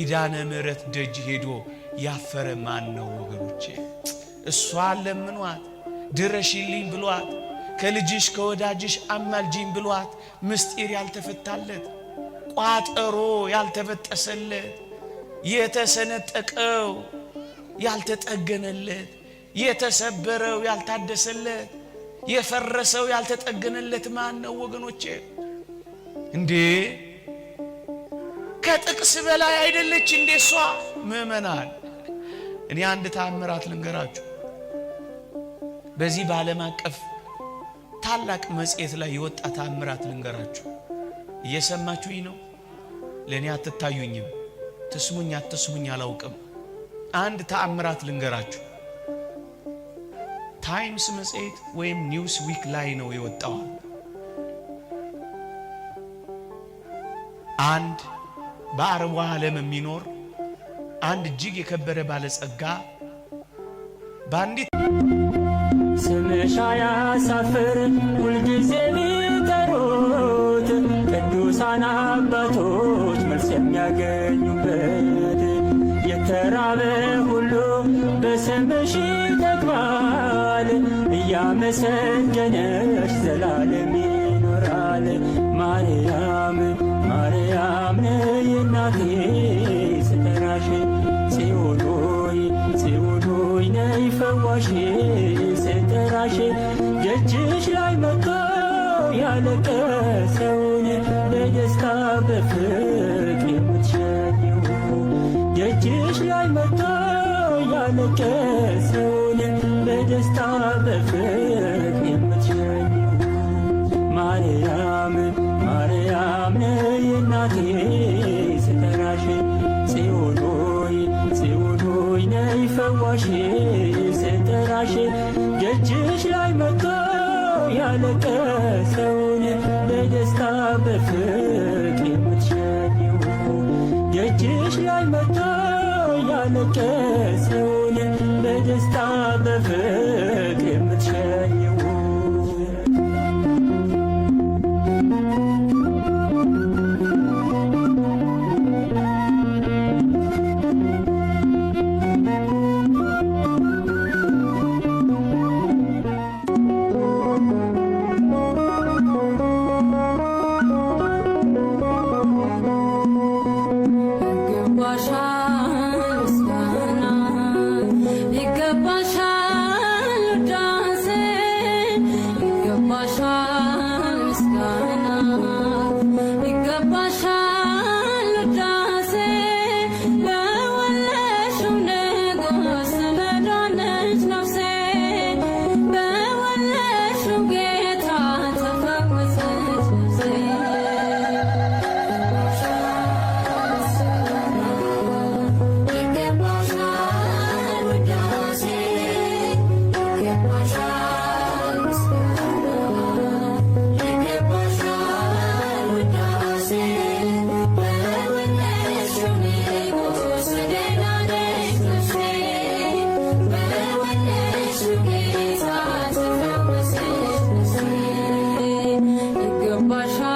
ኪዳነ ምሕረት ደጅ ሄዶ ያፈረ ማን ነው ወገኖቼ? እሷ ለምኗት ድረሽልኝ ብሏት ከልጅሽ ከወዳጅሽ አማልጂኝ ብሏት ምስጢር ያልተፈታለት ቋጠሮ ያልተበጠሰለት የተሰነጠቀው ያልተጠገነለት የተሰበረው ያልታደሰለት የፈረሰው ያልተጠገነለት ማን ነው ወገኖቼ? እንዴ ከጥቅስ በላይ አይደለች እንዴ እሷ? ምእመናን እኔ አንድ ተአምራት ልንገራችሁ። በዚህ በዓለም አቀፍ ታላቅ መጽሔት ላይ የወጣ ተአምራት ልንገራችሁ። እየሰማችሁኝ ነው? ለኔ አትታዩኝም፣ ትስሙኝ አትስሙኝ አላውቅም። አንድ ተአምራት ልንገራችሁ። ታይምስ መጽሔት ወይም ኒውስ ዊክ ላይ ነው የወጣው። አንድ በአረቡ ዓለም የሚኖር አንድ እጅግ የከበረ ባለጸጋ ባንዲት ስምሽ አያሳፍር ሁልጊዜ ቢጠሩት ቅዱሳን አባቶች መልስ የሚያገኙበት የተራበ ሁሉ በስምሽ ይጠግባል እያመሰገነሽ ዘላለም ይኖራል። ማርያም ማርያም ነይ እናቴ ስጠራሽ ጽዮን ሆይ ነይ ፈዋሽ ስጠራሽ ደጅሽ ላይ መጥቶ ያለቀሰውን በደስታ በፍቅር የምትሸኘው ደጅሽ ላይ መጥቶ ያለቀሰውን በደስታ በፍቅር የምትሸኘው ማርያም ማርያም ነይ እናቴ ስጠራሽ ጽዮን ሆይ ነይ ፈዋሽ ስጠራሽ ደጅሽ ላይ መጥቶ ያለቀሰውን በደስታ በፍቅር የምትሸኘው ደጅሽ ላይ መጥቶ ያለቀሰውን በደስታ በፍቅር የምትሸኘው Başa